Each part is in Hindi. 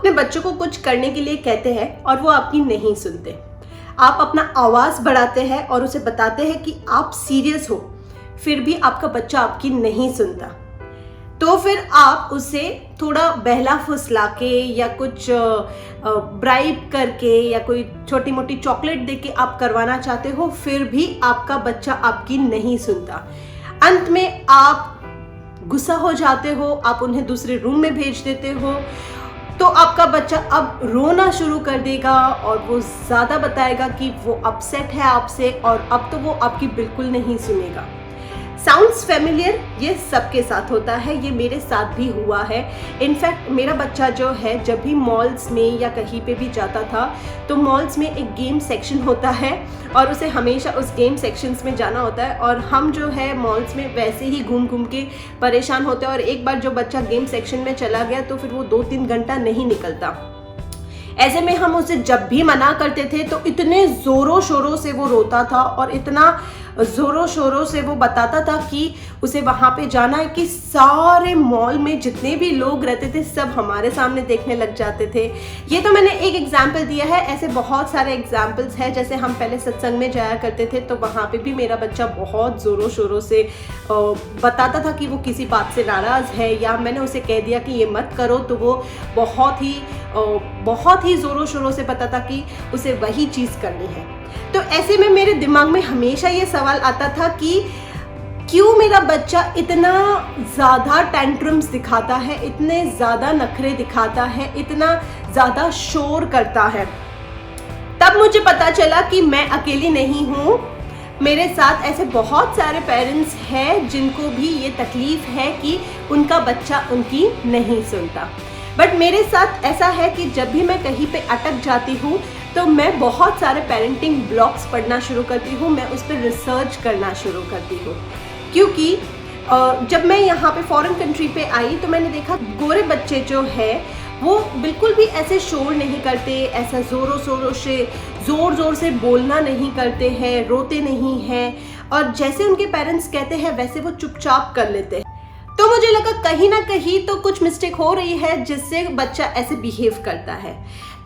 अपने बच्चों को कुछ करने के लिए कहते हैं और वो आपकी नहीं सुनते। आप अपना आवाज़ बढ़ाते हैं और उसे बताते हैं कि आप सीरियस हो, फिर भी आपका बच्चा आपकी नहीं सुनता। तो फिर आप उसे थोड़ा बहला फुसला के या कुछ ब्राइब करके या कोई छोटी मोटी चॉकलेट दे के आप करवाना चाहते हो, फिर भी आपका बच्चा आपकी नहीं सुनता। अंत में आप गुस्सा हो जाते हो, आप उन्हें दूसरे रूम में भेज देते हो। तो आपका बच्चा अब रोना शुरू कर देगा और वो ज़्यादा बताएगा कि वो अपसेट है आपसे और अब तो वो आपकी बिल्कुल नहीं सुनेगा। Sounds familiar? ये सबके साथ होता है, ये मेरे साथ भी हुआ है। इनफैक्ट मेरा बच्चा जो है जब भी मॉल्स में या कहीं पे भी जाता था तो मॉल्स में एक गेम सेक्शन होता है और उसे हमेशा उस गेम सेक्शंस में जाना होता है और हम जो है मॉल्स में वैसे ही घूम घूम के परेशान होते हैं और एक बार जो बच्चा गेम सेक्शन में चला गया तो फिर वो 2-3 घंटा नहीं निकलता। ऐसे में हम उसे जब भी मना करते थे तो इतने ज़ोरों शोरों से वो रोता था और इतना ज़ोरों शोरों से वो बताता था कि उसे वहाँ पे जाना है कि सारे मॉल में जितने भी लोग रहते थे सब हमारे सामने देखने लग जाते थे। ये तो मैंने एक एग्जाम्पल दिया है, ऐसे बहुत सारे एग्जाम्पल्स हैं। जैसे हम पहले सत्संग में जाया करते थे तो वहाँ पे भी मेरा बच्चा बहुत ज़ोरों शोरों से बताता था कि वो किसी बात से नाराज़ है या मैंने उसे कह दिया कि ये मत करो तो वो बहुत ही ज़ोरों शोरों से बताता कि उसे वही चीज़ करनी है। तो ऐसे में मेरे दिमाग में हमेशा ये सवाल आता था कि क्यों मेरा बच्चा इतना ज़्यादा टैंट्रम्स दिखाता है, इतने ज़्यादा नखरे दिखाता है, इतना ज़्यादा शोर करता है। तब मुझे पता चला कि मैं अकेली नहीं हूँ, मेरे साथ ऐसे बहुत सारे पेरेंट्स हैं जिनको भी ये तकलीफ़ है कि उनका बच्चा उनकी नहीं सुनता। बट मेरे साथ ऐसा है कि जब भी मैं कहीं पे अटक जाती हूँ तो मैं बहुत सारे पेरेंटिंग ब्लॉग्स पढ़ना शुरू करती हूँ, मैं उस पर रिसर्च करना शुरू करती हूँ। क्योंकि जब मैं यहाँ पे फॉरेन कंट्री पे आई तो मैंने देखा गोरे बच्चे जो है वो बिल्कुल भी ऐसे शोर नहीं करते, ऐसा ज़ोर ज़ोर से बोलना नहीं करते हैं, रोते नहीं हैं और जैसे उनके पेरेंट्स कहते हैं वैसे वो चुपचाप कर लेते हैं। तो मुझे लगा कहीं ना कहीं तो कुछ मिस्टेक हो रही है जिससे बच्चा ऐसे बिहेव करता है।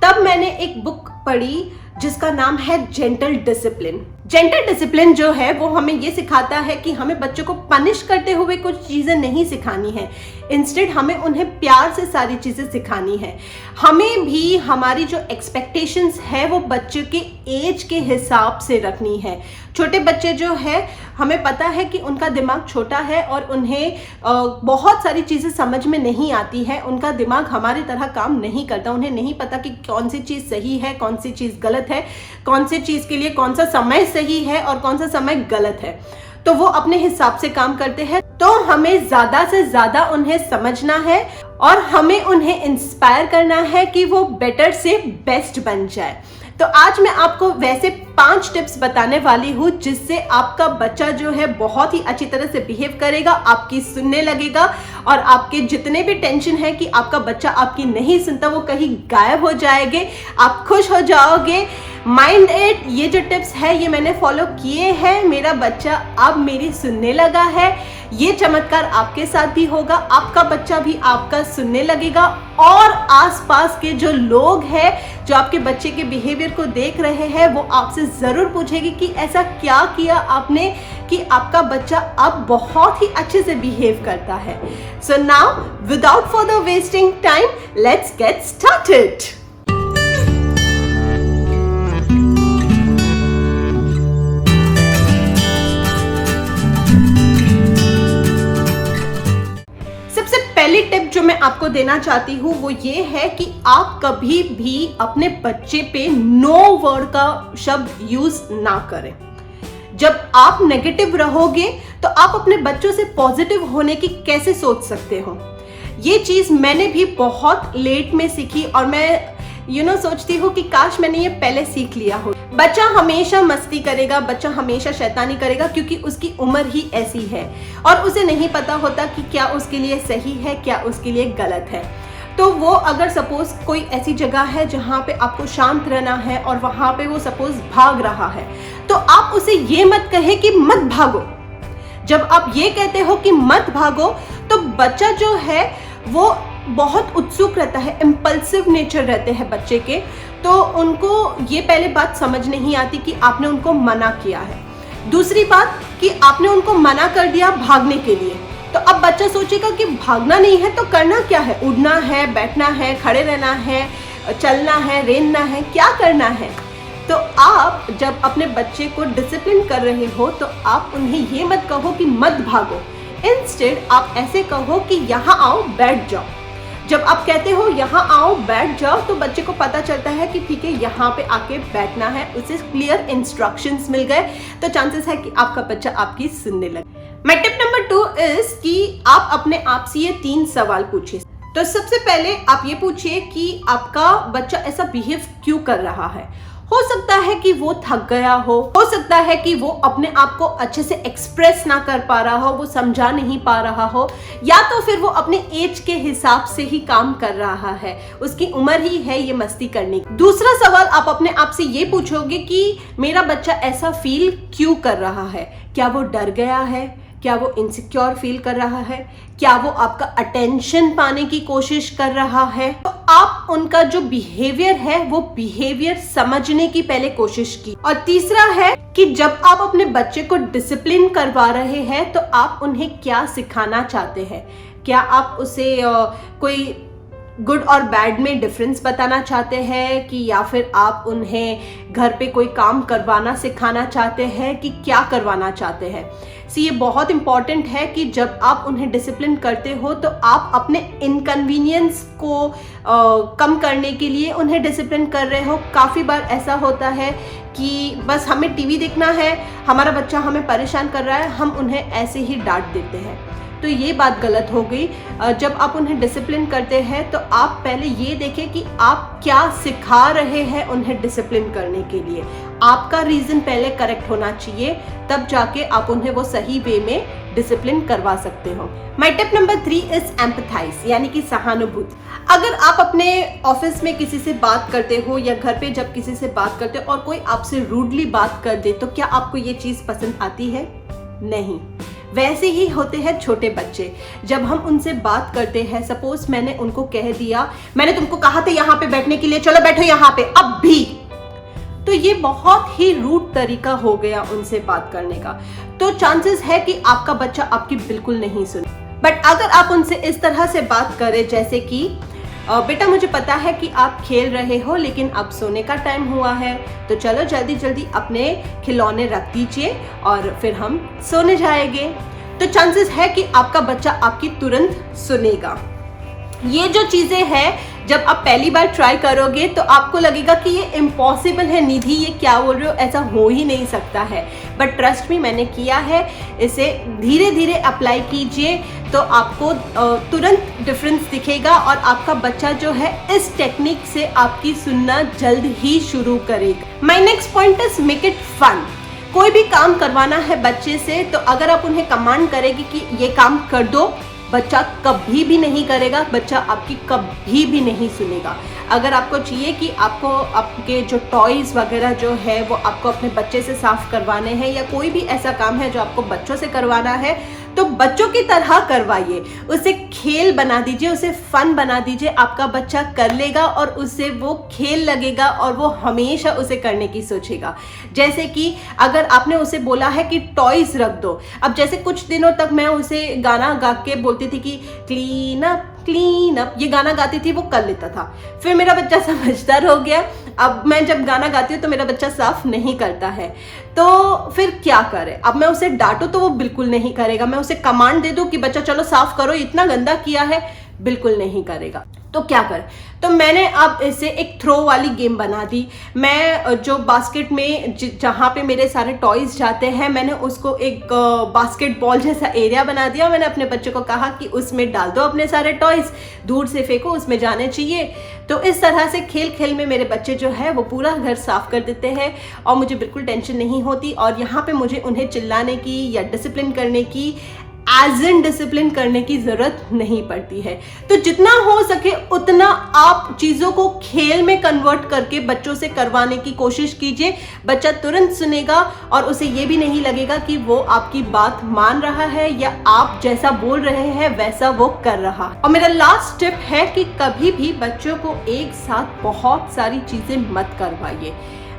तब मैंने एक बुक पढ़ी जिसका नाम है जेंटल डिसिप्लिन। जेंटल डिसिप्लिन जो है वो हमें ये सिखाता है कि हमें बच्चों को पनिश करते हुए कुछ चीज़ें नहीं सिखानी है, इंस्टेड हमें उन्हें प्यार से सारी चीज़ें सिखानी है। हमें भी हमारी जो एक्सपेक्टेशंस है वो बच्चे के एज के हिसाब से रखनी है। छोटे बच्चे जो है हमें पता है कि उनका दिमाग छोटा है और उन्हें बहुत सारी चीज़ें समझ में नहीं आती है, उनका दिमाग हमारी तरह काम नहीं करता, उन्हें नहीं पता कि कौन सी चीज़ सही है, कौन सी चीज़ गलत है, कौन सी चीज़ के लिए कौन सा समय सही है और कौन सा समय गलत है। तो वो अपने हिसाब से काम करते हैं। तो हमें ज़्यादा से ज़्यादा उन्हें समझना है और हमें उन्हें इंस्पायर करना है कि वो बेटर से बेस्ट बन जाए। तो आज मैं आपको वैसे 5 टिप्स बताने वाली हूँ जिससे आपका बच्चा जो है बहुत ही अच्छी तरह से बिहेव करेगा, आपकी सुनने लगेगा और आपके जितने भी टेंशन है कि आपका बच्चा आपकी नहीं सुनता वो कहीं गायब हो जाएंगे, आप खुश हो जाओगे। माइंड इट, ये जो टिप्स है ये मैंने फॉलो किए हैं, मेरा बच्चा अब मेरी सुनने लगा है। ये चमत्कार आपके साथ भी होगा, आपका बच्चा भी आपका सुनने लगेगा और आसपास के जो लोग हैं जो आपके बच्चे के बिहेवियर को देख रहे हैं वो आपसे ज़रूर पूछेगी कि ऐसा क्या किया आपने कि आपका बच्चा अब बहुत ही अच्छे से बिहेव करता है। So now without further wasting time let's get started. पहली टिप जो मैं आपको देना चाहती हूँ वो ये है कि आप कभी भी अपने बच्चे पे नो वर्ड का शब्द यूज ना करें। जब आप नेगेटिव रहोगे तो आप अपने बच्चों से पॉजिटिव होने की कैसे सोच सकते हो। ये चीज मैंने भी बहुत लेट में सीखी और मैं सोचती हूँ कि काश मैंने ये पहले सीख लिया हो। बच्चा हमेशा मस्ती करेगा, बच्चा हमेशा शैतानी करेगा क्योंकि उसकी उम्र ही ऐसी है और उसे नहीं पता होता कि क्या उसके लिए सही है, क्या उसके लिए गलत है। तो वो अगर सपोज कोई ऐसी जगह है जहाँ पे आपको शांत रहना है और वहाँ पे वो सपोज भाग रहा है तो आप उसे ये मत कहे कि मत भागो। जब आप ये कहते हो कि मत भागो तो बच्चा जो है वो बहुत उत्सुक रहता है, इम्पल्सिव नेचर रहते हैं बच्चे के, तो उनको ये पहले बात समझ नहीं आती कि आपने उनको मना किया है। दूसरी बात कि आपने उनको मना कर दिया भागने के लिए, तो अब बच्चा सोचेगा कि भागना नहीं है तो करना क्या है, उड़ना है, बैठना है, खड़े रहना है, चलना है, रेंगना है, क्या करना है। तो आप जब अपने बच्चे को डिसिप्लिन कर रहे हो तो आप उन्हें ये मत कहो कि मत भागो, इंस्टेड आप ऐसे कहो कि यहाँ आओ, बैठ जाओ। जब आप कहते हो यहाँ आओ, बैठ जाओ, तो बच्चे को पता चलता है कि ठीक है यहाँ पे आके बैठना है, उसे क्लियर इंस्ट्रक्शंस मिल गए, तो चांसेस है कि आपका बच्चा आपकी सुनने लगे। माय टिप नंबर 2 इज कि आप अपने आप से ये 3 सवाल पूछिए। तो सबसे पहले आप ये पूछिए कि आपका बच्चा ऐसा बिहेव क्यों कर रहा है। हो सकता है कि वो थक गया हो सकता है कि वो अपने आप को अच्छे से एक्सप्रेस ना कर पा रहा हो, वो समझा नहीं पा रहा हो, या तो फिर वो अपने एज के हिसाब से ही काम कर रहा है, उसकी उम्र ही है ये मस्ती करने की। दूसरा सवाल आप अपने आप से ये पूछोगे कि मेरा बच्चा ऐसा फील क्यों कर रहा है। क्या वो डर गया है, क्या वो इनसिक्योर फील कर रहा है, क्या वो आपका अटेंशन पाने की कोशिश कर रहा है। तो आप उनका जो बिहेवियर है वो बिहेवियर समझने की पहले कोशिश की। और तीसरा है कि जब आप अपने बच्चे को डिसिप्लिन करवा रहे हैं तो आप उन्हें क्या सिखाना चाहते हैं। क्या आप उसे कोई गुड और बैड में डिफरेंस बताना चाहते हैं, कि या फिर आप उन्हें घर पे कोई काम करवाना सिखाना चाहते हैं, कि क्या करवाना चाहते हैं। ये बहुत इंपॉर्टेंट है कि जब आप उन्हें डिसिप्लिन करते हो तो आप अपने इनकन्वीनियंस को कम करने के लिए उन्हें डिसिप्लिन कर रहे हो। काफ़ी बार ऐसा होता है कि बस हमें टीवी देखना है, हमारा बच्चा हमें परेशान कर रहा है, हम उन्हें ऐसे ही डांट देते हैं, तो ये बात गलत हो गई। जब आप उन्हें डिसिप्लिन करते हैं तो आप पहले ये देखें कि आप क्या सिखा रहे हैं उन्हें डिसिप्लिन करने के लिए। आपका रीज़न पहले करेक्ट होना चाहिए, तब जाके आप उन्हें वो सही वे में डिसिप्लिन करवा सकते हो। My tip number 3 is empathise, यानी कि सहानुभूति। अगर आप अपने ऑफिस में किसी से बात करते हो या घर पे जब किसी से बात करते हो और कोई आपसे रूडली बात कर दे, तो क्या आपको ये चीज़ पसंद आती है? नहीं। वैसे ही होते हैं छोटे बच्चे। जब हम उनसे बात करते हैं, सपोज मैंने उनको कह दिया, मैंने तुमको कहा था यहाँ पे बैठने के लिए, चलो बैठो यहाँ पे अब भी, तो ये बहुत ही रूड तरीका हो गया उनसे बात करने का। तो चांसेस है कि आपका बच्चा आपकी बिल्कुल नहीं सुने। बट अगर आप उनसे इस तरह से बात करें जैसे कि बेटा मुझे पता है कि आप खेल रहे हो लेकिन अब सोने का टाइम हुआ है, तो चलो जल्दी जल्दी अपने खिलौने रख दीजिए और फिर हम सोने जाएंगे, तो चांसेस है कि आपका बच्चा आपकी तुरंत सुनेगा। ये जो चीज़ें हैं जब आप पहली बार ट्राई करोगे तो आपको लगेगा कि ये इम्पॉसिबल है, निधि ये क्या बोल रहे हो, ऐसा हो ही नहीं सकता है। बट ट्रस्ट मी, मैंने किया है। इसे धीरे धीरे अप्लाई कीजिए तो आपको तुरंत डिफरेंस दिखेगा और आपका बच्चा जो है इस टेक्निक से आपकी सुनना जल्द ही शुरू करेगा। My next point is make it fun. कोई भी काम करवाना है बच्चे से तो अगर आप उन्हें कमांड करेगी कि ये काम कर दो, बच्चा कभी भी नहीं करेगा, बच्चा आपकी कभी भी नहीं सुनेगा। अगर आपको चाहिए कि आपको आपके जो टॉयज़ वगैरह जो है वो आपको अपने बच्चे से साफ करवाने हैं या कोई भी ऐसा काम है जो आपको बच्चों से करवाना है, तो बच्चों की तरह करवाइए, उसे खेल बना दीजिए, उसे फन बना दीजिए। आपका बच्चा कर लेगा और उसे वो खेल लगेगा और वो हमेशा उसे करने की सोचेगा। जैसे कि अगर आपने उसे बोला है कि टॉयज रख दो, अब जैसे कुछ दिनों तक मैं उसे गाना गा के बोलती थी कि क्लीन अप क्लीन अप, ये गाना गाती थी, वो कर लेता था। फिर मेरा बच्चा समझदार हो गया, अब मैं जब गाना गाती हूँ तो मेरा बच्चा साफ नहीं करता है, तो फिर क्या करे। अब मैं उसे डांटू तो वो बिल्कुल नहीं करेगा, मैं उसे कमांड दे दूँ कि बच्चा चलो साफ करो, इतना गंदा किया है, बिल्कुल नहीं करेगा। तो क्या कर, तो मैंने अब इसे एक थ्रो वाली गेम बना दी। मैं जो बास्केट में जहाँ पे मेरे सारे टॉयज जाते हैं, मैंने उसको एक बास्केटबॉल जैसा एरिया बना दिया। मैंने अपने बच्चे को कहा कि उसमें डाल दो अपने सारे टॉयज, दूर से फेंको, उसमें जाने चाहिए। तो इस तरह से खेल खेल में मेरे बच्चे जो है वो पूरा घर साफ कर देते हैं और मुझे बिल्कुल टेंशन नहीं होती। और यहाँ पे मुझे उन्हें चिल्लाने की या डिसिप्लिन करने की एज इन डिसिप्लिन करने की जरूरत नहीं पड़ती है। तो जितना हो सके उतना आप चीजों को खेल में कन्वर्ट करके बच्चों से करवाने की कोशिश कीजिए। बच्चा तुरंत सुनेगा और उसे ये भी नहीं लगेगा कि वो आपकी बात मान रहा है या आप जैसा बोल रहे हैं वैसा वो कर रहा है। और मेरा लास्ट टिप है कि कभी भी बच्चों को एक साथ बहुत सारी चीजें मत करवाइए।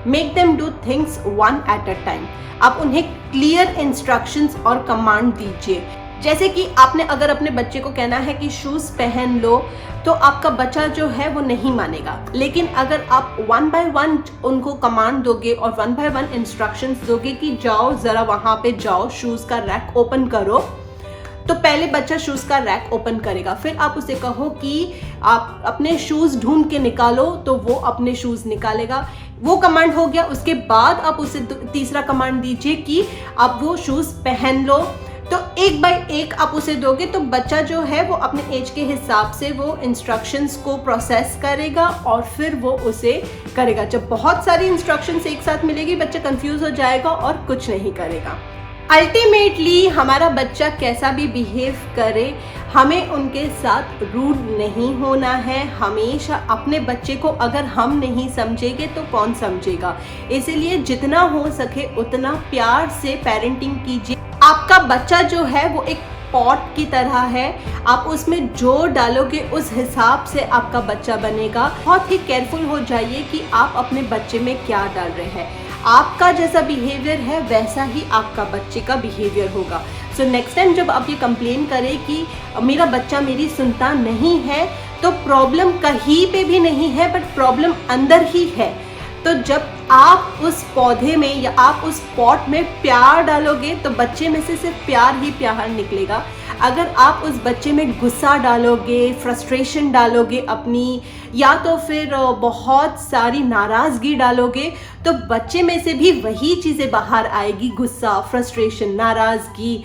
Make them do things one at a time. आप उन्हें क्लियर इंस्ट्रक्शंस और कमांड दीजिए। जैसे कि आपने अगर अपने बच्चे को कहना है कि शूज पहन लो, तो आपका बच्चा जो है वो नहीं मानेगा। लेकिन अगर आप वन बाय वन उनको कमांड दोगे और वन बाय वन इंस्ट्रक्शंस दोगे कि जाओ जरा वहां पे जाओ, शूज का रैक ओपन करो, तो पहले बच्चा शूज का रैक ओपन करेगा। फिर आप उसे कहो कि आप अपने शूज ढूंढ के निकालो, तो वो अपने शूज निकालेगा। वो कमांड हो गया। उसके बाद आप उसे तीसरा कमांड दीजिए कि आप वो शूज पहन लो। तो एक बाय एक आप उसे दोगे तो बच्चा जो है वो अपने एज के हिसाब से वो इंस्ट्रक्शंस को प्रोसेस करेगा और फिर वो उसे करेगा। जब बहुत सारी इंस्ट्रक्शंस एक साथ मिलेगी, बच्चा कंफ्यूज हो जाएगा और कुछ नहीं करेगा। अल्टीमेटली हमारा बच्चा कैसा भी बिहेव करे, हमें उनके साथ रूड नहीं होना है। हमेशा अपने बच्चे को अगर हम नहीं समझेंगे तो कौन समझेगा। इसीलिए जितना हो सके उतना प्यार से पेरेंटिंग कीजिए। आपका बच्चा जो है वो एक पॉट की तरह है, आप उसमें जो डालोगे उस हिसाब से आपका बच्चा बनेगा। बहुत ही केयरफुल हो जाइए कि आप अपने बच्चे में क्या डाल रहे हैं। आपका जैसा बिहेवियर है वैसा ही आपका बच्चे का बिहेवियर होगा। सो नेक्स्ट टाइम जब आप ये कंप्लेन करें कि मेरा बच्चा मेरी सुनता नहीं है, तो प्रॉब्लम कहीं पे भी नहीं है, बट प्रॉब्लम अंदर ही है। तो जब आप उस पौधे में या आप उस पॉट में प्यार डालोगे तो बच्चे में से सिर्फ प्यार ही प्यार निकलेगा। अगर आप उस बच्चे में गुस्सा डालोगे, फ्रस्ट्रेशन डालोगे अपनी, या तो फिर बहुत सारी नाराज़गी डालोगे, तो बच्चे में से भी वही चीज़ें बाहर आएगी, गुस्सा, फ्रस्ट्रेशन, नाराज़गी।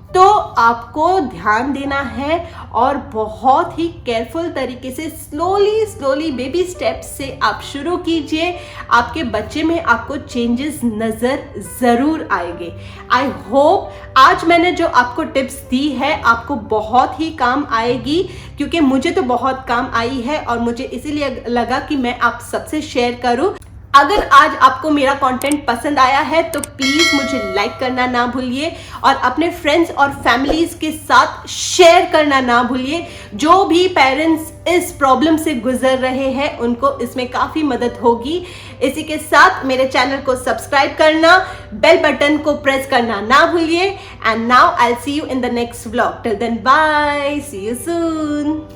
तो आपको ध्यान देना है और बहुत ही केयरफुल तरीके से स्लोली बेबी स्टेप्स से आप शुरू कीजिए। आपके बच्चे में आपको चेंजेस नज़र ज़रूर आएंगे। आई होप आज मैंने जो आपको टिप्स दी है आपको बहुत ही काम आएगी, क्योंकि मुझे तो बहुत काम आई है और मुझे इसीलिए लगा कि मैं आप सबसे शेयर करूं। अगर आज आपको मेरा कंटेंट पसंद आया है तो प्लीज़ मुझे लाइक करना ना भूलिए और अपने फ्रेंड्स और फैमिलीज़ के साथ शेयर करना ना भूलिए। जो भी पेरेंट्स इस प्रॉब्लम से गुजर रहे हैं उनको इसमें काफ़ी मदद होगी। इसी के साथ मेरे चैनल को सब्सक्राइब करना, बेल बटन को प्रेस करना ना भूलिए। And now I see you in the next vlog. Till then bye, see you soon.